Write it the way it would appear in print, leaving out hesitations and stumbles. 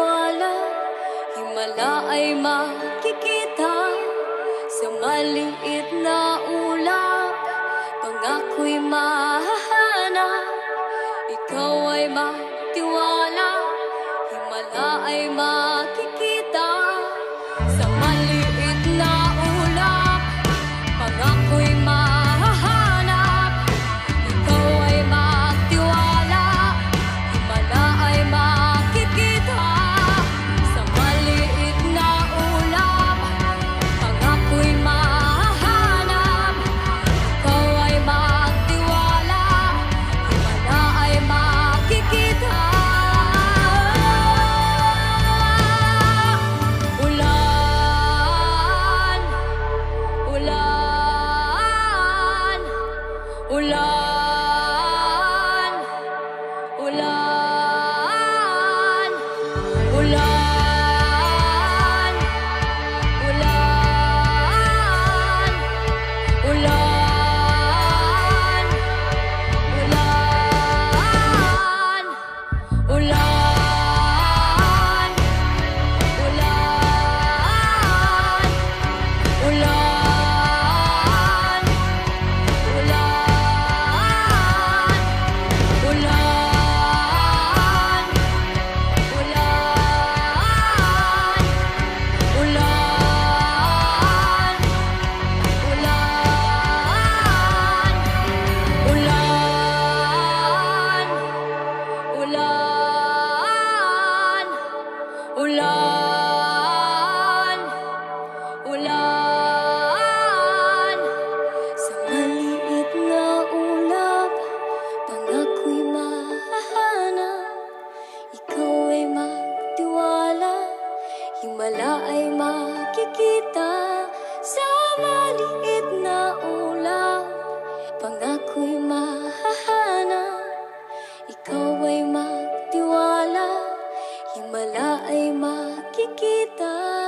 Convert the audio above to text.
magtiwala, himala ay makikita. Sa maliit na ulap, pangako'y mahahanap. Ikaw ay magtiwala, himala ay makikita. Sa maliit na ulap, pangako'y mahahanap. Ikaw ay magtiwala, himala ay makikita. Sa maliit na ulap, pangako'y mahahanap. Ikaw ay magtiwala, himala ay makikita. Ulan, ulan, ulan, ulan, ulan, ulan, ulan, ulan, ulan, ulan. Ulan, ulan, sa maliit na ulap, pangako'y mahahanap. Ikaw ay magtiwala, himala ay makikita. Sa maliit na ulap, pangako'y mahahanap. Ikaw ay magtiwala, himala ay makikita.